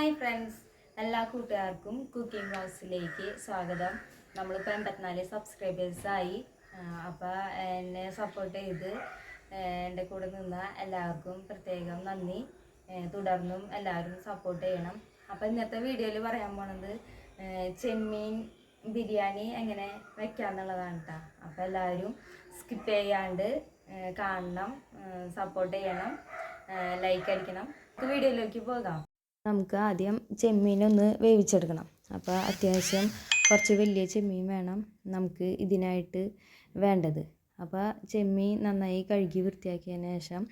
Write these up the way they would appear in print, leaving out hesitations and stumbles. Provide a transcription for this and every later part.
Hi friends, എല്ലാ കൂട്ടുകാർക്കും cooking ഹൗസിലേക്ക് സ്വാഗതം. നമ്മളിപ്പോൾ 84 സബ്സ്ക്രൈബേഴ്സായി. അപ്പോൾ എന്നെ സപ്പോർട്ട് ചെയ്ത് എൻ്റെ കൂടെ നിന്ന എല്ലാവർക്കും പ്രത്യേകം നന്ദി. തുടർന്നും എല്ലാവരും സപ്പോർട്ട് ചെയ്യണം. അപ്പോൾ ഇന്നത്തെ വീഡിയോയിൽ പറയാൻ പോണത് ചെമ്മീൻ ബിരിയാണി എങ്ങനെ വയ്ക്കാമെന്നുള്ളതാണ് കേട്ടോ. അപ്പോൾ എല്ലാവരും സ്കിപ്പ് ചെയ്യാണ്ട് കാണണം, സപ്പോർട്ട് ചെയ്യണം, ലൈക്ക് അടിക്കണം. നമുക്ക് വീഡിയോയിലേക്ക് പോകാം. നമുക്ക് ആദ്യം ചെമ്മീനൊന്ന് വേവിച്ചെടുക്കണം. അപ്പോൾ അത്യാവശ്യം കുറച്ച് വലിയ ചെമ്മീൻ വേണം നമുക്ക് ഇതിനായിട്ട് വേണ്ടത്. അപ്പോൾ ചെമ്മീൻ നന്നായി കഴുകി വൃത്തിയാക്കിയതിന് ശേഷം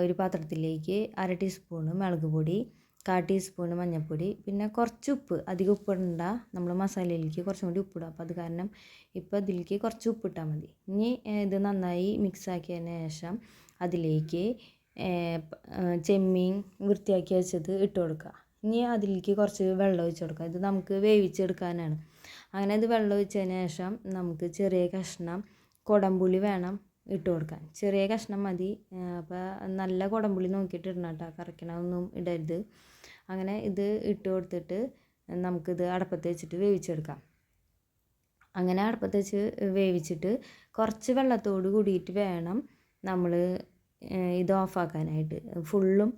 ഒരു പാത്രത്തിലേക്ക് 1/2 ടീസ്പൂണ് മുളക് പൊടി, 1/4 ടീസ്പൂണ് മഞ്ഞൾപ്പൊടി, പിന്നെ കുറച്ച് ഉപ്പ്. അധികം ഉപ്പിടണ്ട, നമ്മൾ മസാലയിലേക്ക് കുറച്ചും കൂടി ഉപ്പിടുക. അപ്പോൾ അത് കാരണം ഇപ്പോൾ ഇതിലേക്ക് കുറച്ച് ഉപ്പിട്ടാൽ മതി. ഇനി ഇത് നന്നായി മിക്സാക്കിയതിന് ശേഷം അതിലേക്ക് ചെമ്മീൻ വൃത്തിയാക്കി വെച്ചത് ഇട്ട് കൊടുക്കുക. ഇനി അതിലേക്ക് കുറച്ച് വെള്ളം ഒഴിച്ച് കൊടുക്കുക. ഇത് നമുക്ക് വേവിച്ചെടുക്കാനാണ്. അങ്ങനെ ഇത് വെള്ളം ഒഴിച്ചതിന് ശേഷം നമുക്ക് ചെറിയ കഷ്ണം കുടംപുളി വേണം ഇട്ട് കൊടുക്കാൻ. ചെറിയ കഷ്ണം മതി. അപ്പോൾ നല്ല കുടംപുളി നോക്കിയിട്ട് ഇടണം കേട്ടോ, കറക്കണമൊന്നും ഇടരുത്. അങ്ങനെ ഇത് ഇട്ട് കൊടുത്തിട്ട് നമുക്കിത് അടുപ്പത്ത് വെച്ചിട്ട് വേവിച്ചെടുക്കാം. അങ്ങനെ അടുപ്പത്ത് വെച്ച് വേവിച്ചിട്ട് കുറച്ച് വെള്ളത്തോട് കൂടിയിട്ട് വേണം നമ്മൾ ഇത് ഓഫാക്കാനായിട്ട്. ഫുള്ളും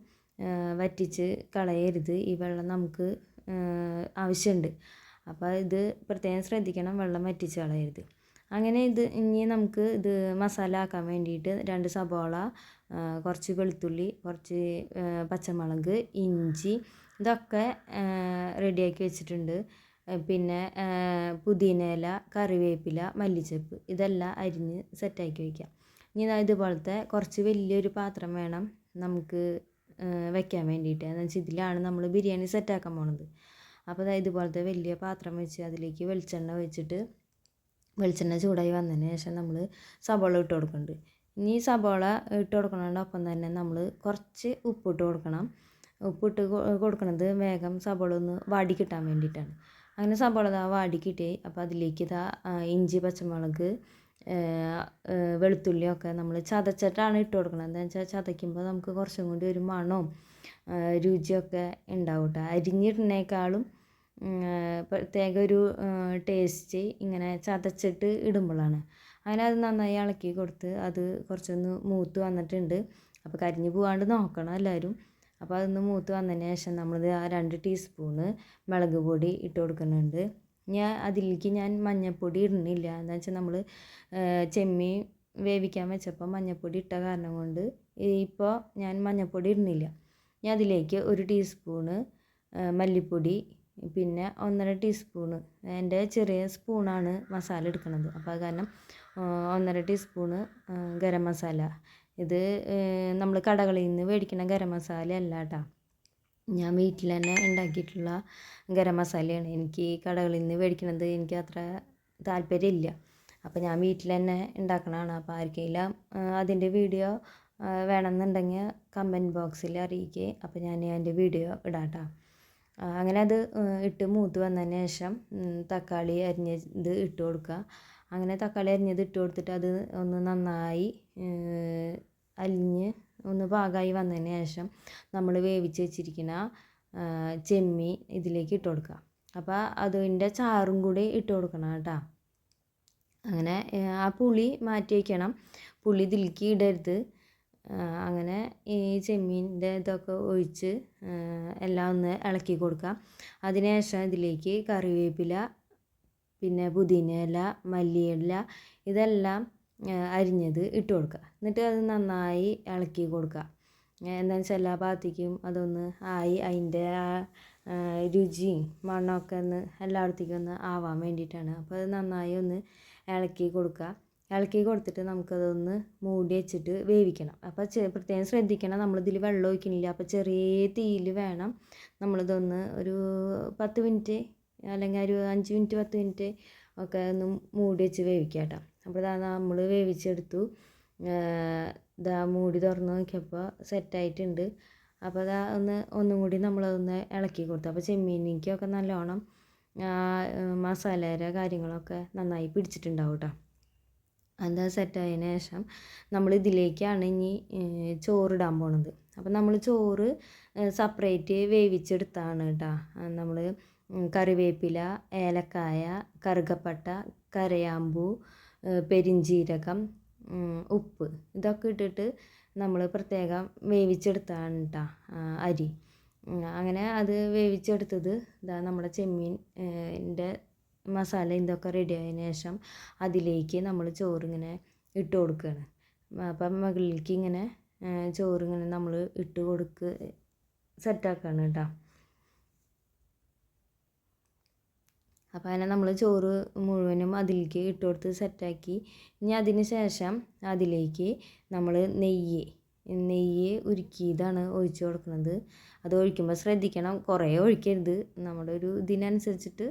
വറ്റിച്ച് കളയരുത്. ഈ വെള്ളം നമുക്ക് ആവശ്യമുണ്ട്. അപ്പോൾ ഇത് പ്രത്യേകം ശ്രദ്ധിക്കണം, വെള്ളം വറ്റിച്ച് കളയരുത്. അങ്ങനെ ഇനി നമുക്ക് ഇത് മസാല ആക്കാൻ വേണ്ടിയിട്ട് 2 സബോള, കുറച്ച് വെളുത്തുള്ളി, കുറച്ച് പച്ചമുളക്, ഇഞ്ചി ഇതൊക്കെ റെഡിയാക്കി വെച്ചിട്ടുണ്ട്. പിന്നെ പുതിനയില, കറിവേപ്പില, മല്ലിച്ചപ്പ് ഇതെല്ലാം അരിഞ്ഞ് സെറ്റാക്കി വയ്ക്കാം. ഇനി ഇതുപോലത്തെ കുറച്ച് വലിയൊരു പാത്രം വേണം നമുക്ക് വയ്ക്കാൻ വേണ്ടിയിട്ട്. എന്ന് വെച്ചാൽ ഇതിലാണ് നമ്മൾ ബിരിയാണി സെറ്റാക്കാൻ പോണത്. അപ്പോൾ ഇതുപോലത്തെ വലിയ പാത്രം വെച്ച് അതിലേക്ക് വെളിച്ചെണ്ണ ഒഴിച്ചിട്ട് വെളിച്ചെണ്ണ ചൂടായി വന്നതിന് ശേഷം നമ്മൾ സബോള ഇട്ട് കൊടുക്കുന്നുണ്ട്. ഇനി സബോള ഇട്ട് കൊടുക്കണോടൊപ്പം തന്നെ നമ്മൾ കുറച്ച് ഉപ്പിട്ട് കൊടുക്കണം. ഉപ്പിട്ട് കൊടുക്കണത് വേഗം സബോള ഒന്ന് വാടി കിട്ടാൻ വേണ്ടിയിട്ടാണ്. അങ്ങനെ സബോള വാടി കിട്ടി. അപ്പോൾ അതിലേക്ക് ഇഞ്ചി, പച്ചമുളക്, വെളുത്തുള്ളിയൊക്കെ നമ്മൾ ചതച്ചിട്ടാണ് ഇട്ട് കൊടുക്കുന്നത്. എന്താണെന്ന് വെച്ചാൽ ചതയ്ക്കുമ്പോൾ നമുക്ക് കുറച്ചും കൂടി ഒരു മണവും രുചിയൊക്കെ ഉണ്ടാവും കേട്ടോ. അരിഞ്ഞിടുന്നേക്കാളും പ്രത്യേക ഒരു ടേസ്റ്റ് ഇങ്ങനെ ചതച്ചിട്ട് ഇടുമ്പോഴാണ്. അങ്ങനെ അത് നന്നായി ഇളക്കി കൊടുത്ത് അത് കുറച്ചൊന്ന് മൂത്ത് വന്നിട്ടുണ്ട്. അപ്പോൾ കരിഞ്ഞ് പോകാണ്ട് നോക്കണം എല്ലാവരും. അപ്പോൾ അതൊന്ന് മൂത്ത് വന്നതിന് ശേഷം നമ്മളിത് 2 ടീസ്പൂണ് മുളക് പൊടി ഇട്ട് കൊടുക്കുന്നുണ്ട്. അതിലേക്ക് ഞാൻ മഞ്ഞൾപ്പൊടി ഇടുന്നില്ല. എന്താണെന്ന് വെച്ചാൽ നമ്മൾ ചെമ്മീൻ വേവിക്കാൻ വെച്ചപ്പോൾ മഞ്ഞൾപ്പൊടി ഇട്ട കാരണം കൊണ്ട് ഇപ്പോൾ ഞാൻ മഞ്ഞൾപ്പൊടി ഇടുന്നില്ല. ഞാൻ അതിലേക്ക് 1 ടീസ്പൂണ് മല്ലിപ്പൊടി, പിന്നെ 1.5 ടീസ്പൂണ്, എൻ്റെ ചെറിയ സ്പൂണാണ് മസാല എടുക്കുന്നത്. അപ്പോൾ അത് കാരണം 1.5 ടീസ്പൂണ് ഗരം മസാല. ഇത് നമ്മൾ കടകളിൽ നിന്ന് മേടിക്കുന്ന ഗരം മസാല അല്ല കേട്ടോ, ഞാൻ വീട്ടിൽ തന്നെ ഉണ്ടാക്കിയിട്ടുള്ള ഗരം മസാലയാണ്. എനിക്ക് കടകളിൽ നിന്ന് മേടിക്കുന്നത് എനിക്ക് അത്ര താല്പര്യമില്ല. അപ്പോൾ ഞാൻ വീട്ടിൽ തന്നെ ഉണ്ടാക്കണതാണ്. അപ്പോൾ ആർക്കെങ്കിലും അതിൻ്റെ വീഡിയോ വേണമെന്നുണ്ടെങ്കിൽ കമൻറ്റ് ബോക്സിൽ അറിയിക്കുക. അപ്പോൾ ഞാൻ അതിൻ്റെ വീഡിയോ ഇടാം കേട്ടോ. അങ്ങനെ അത് ഇട്ട് മൂത്ത് വന്നതിന് ശേഷം തക്കാളി അരിഞ്ഞത് ഇട്ട് കൊടുക്കുക. അങ്ങനെ തക്കാളി അരിഞ്ഞത് ഇട്ട് കൊടുത്തിട്ട് അത് ഒന്ന് നന്നായി അലിഞ്ഞ് ഒന്ന് പാകമായി വന്നതിന് ശേഷം നമ്മൾ വേവിച്ച് വെച്ചിരിക്കുന്ന ചെമ്മീൻ ഇതിലേക്ക് ഇട്ട് കൊടുക്കുക. അപ്പോൾ അതിൻ്റെ ചാറും കൂടി ഇട്ട് കൊടുക്കണം കേട്ടോ. അങ്ങനെ ആ പുളി മാറ്റി വയ്ക്കണം, പുളി ഇതിലേക്ക് ഇടരുത്. അങ്ങനെ ഈ ചെമ്മീൻ്റെ ഇതൊക്കെ ഒഴിച്ച് എല്ലാം ഒന്ന് ഇളക്കി കൊടുക്കുക. അതിനുശേഷം ഇതിലേക്ക് കറിവേപ്പില, പിന്നെ പുതിനയില, മല്ലിയില ഇതെല്ലാം അരിഞ്ഞത് ഇട്ട് കൊടുക്കുക. എന്നിട്ട് അത് നന്നായി ഇളക്കി കൊടുക്കുക. എന്താണെന്ന് വെച്ചാൽ എല്ലാ ഭാഗത്തേക്കും അതൊന്ന് ആയി അതിൻ്റെ രുചിയും മണമൊക്കെ ഒന്ന് എല്ലായിടത്തേക്കും ഒന്ന് ആവാൻ വേണ്ടിയിട്ടാണ്. അപ്പോൾ അത് നന്നായി ഒന്ന് ഇളക്കി കൊടുക്കുക. ഇളക്കി കൊടുത്തിട്ട് നമുക്കതൊന്ന് മൂടി വെച്ചിട്ട് വേവിക്കണം. അപ്പോൾ പ്രത്യേകം ശ്രദ്ധിക്കണം, നമ്മളിതിൽ വെള്ളം ഒഴിക്കണില്ല. അപ്പോൾ ചെറിയ തീയിൽ വേണം നമ്മളിതൊന്ന് ഒരു 10 മിനിറ്റ് അല്ലെങ്കിൽ ഒരു 5 മിനിറ്റ് 10 മിനിറ്റ് ഒക്കെ ഒന്ന് മൂടി വെച്ച് വേവിക്കുക കേട്ടോ. അപ്പോൾ നമ്മൾ വേവിച്ചെടുത്തു. മൂടി തുറന്ന് നോക്കിയപ്പോൾ സെറ്റായിട്ടുണ്ട്. അപ്പോൾ ഒന്നും കൂടി നമ്മളതൊന്ന് ഇളക്കി കൊടുത്തു. അപ്പോൾ ചെമ്മീനിക്കൊക്കെ നല്ലോണം മസാലയുടെ കാര്യങ്ങളൊക്കെ നന്നായി പിടിച്ചിട്ടുണ്ടാവും കേട്ടോ. അത് സെറ്റായതിന് ശേഷം നമ്മൾ ഇതിലേക്കാണ് ഇനി ചോറിടാൻ പോണത്. അപ്പോൾ നമ്മൾ ചോറ് സെപ്പറേറ്റ് വേവിച്ചെടുത്താണ് കേട്ടോ. നമ്മൾ കറിവേപ്പില, ഏലക്കായ, കറുകപ്പട്ട, കരയാമ്പൂ, പെരിഞ്ജീരകം, ഉപ്പ് ഇതൊക്കെ ഇട്ടിട്ട് നമ്മൾ പ്രത്യേകം വേവിച്ചെടുത്താണ് കേട്ടോ അരി. അങ്ങനെ അത് വേവിച്ചെടുത്തത് ഇതാ നമ്മുടെ ചെമ്മീൻ ൻ്റെ മസാല ഇതൊക്കെ റെഡി ആയതിനു ശേഷം അതിലേക്ക് നമ്മൾ ചോറിങ്ങനെ ഇട്ട് കൊടുക്കുകയാണ്. അപ്പം മുകളിലേക്ക് ഇങ്ങനെ ചോറിങ്ങനെ നമ്മൾ ഇട്ട് സെറ്റാക്കുകയാണ് കേട്ടോ. അപ്പോൾ അങ്ങനെ നമ്മൾ ചോറ് മുഴുവനും അതിലേക്ക് ഇട്ട് കൊടുത്ത് സെറ്റാക്കി. ഇനി അതിന് ശേഷം അതിലേക്ക് നമ്മൾ നെയ്യ് ഉരുക്കിയതാണ് ഒഴിച്ച് കൊടുക്കുന്നത്. അത് ഒഴിക്കുമ്പോൾ ശ്രദ്ധിക്കണം, കുറേ ഒഴിക്കരുത്, നമ്മുടെ ഒരു ഇതിനനുസരിച്ചിട്ട്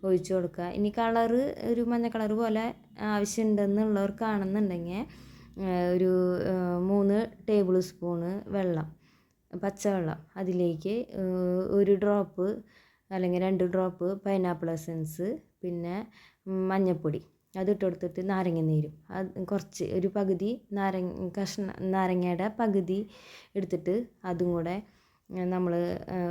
ഒഴിച്ച് കൊടുക്കുക. ഇനി കളറ് ഒരു മഞ്ഞ കളറ് പോലെ ആവശ്യമുണ്ടെന്നുള്ളവർക്കാണെന്നുണ്ടെങ്കിൽ ഒരു 3 ടേബിൾ സ്പൂണ് പച്ചവെള്ളം അതിലേക്ക് 1 ഡ്രോപ്പ് അല്ലെങ്കിൽ 2 ഡ്രോപ്പ് പൈനാപ്പിൾ എസൻസ്, പിന്നെ മഞ്ഞൾപ്പൊടി അതിട്ട് കൊടുത്തിട്ട് നാരങ്ങ അത് കുറച്ച് ഒരു പകുതി നാരങ്ങയുടെ പകുതി എടുത്തിട്ട് അതും കൂടെ നമ്മൾ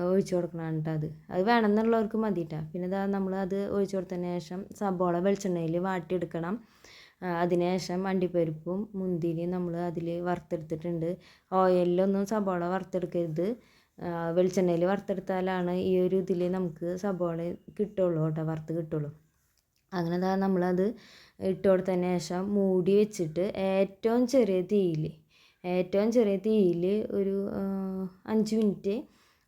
ഒഴിച്ച് കൊടുക്കണം കേട്ടോ. അത് വേണമെന്നുള്ളവർക്ക് മതി കേട്ടോ. പിന്നെ നമ്മൾ അത് ഒഴിച്ച് കൊടുത്തതിന് ശേഷം സബോള വെളിച്ചെണ്ണയിൽ വാട്ടിയെടുക്കണം. അതിന് ശേഷം അണ്ടിപ്പരിപ്പും മുന്തിരിയും നമ്മൾ അതിൽ വറുത്തെടുത്തിട്ടുണ്ട്. ഓയിലൊന്നും സബോള വറുത്തെടുക്കരുത്, വെളിച്ചെണ്ണയിൽ വറുത്തെടുത്താലാണ് ഈ ഒരു ഇതിൽ നമുക്ക് സബോള കിട്ടുള്ളൂ കേട്ടോ, വറുത്ത് കിട്ടുള്ളൂ. അങ്ങനെ നമ്മളത് ഇട്ട് കൊടുത്തതിന് ശേഷം മൂടി വെച്ചിട്ട് ഏറ്റവും ചെറിയ തീയിൽ ഒരു 5 മിനിറ്റ്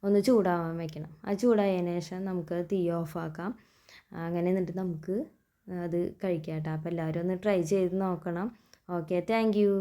ഒന്ന് ചൂടാവാൻ വെക്കണം. അത് ചൂടായതിന് ശേഷം നമുക്ക് തീ ഓഫാക്കാം. അങ്ങനെ എന്നിട്ട് നമുക്ക് അത് കഴിക്കാം കേട്ടോ. അപ്പോൾ എല്ലാവരും ഒന്ന് ട്രൈ ചെയ്ത് നോക്കണം. Okay, thank you.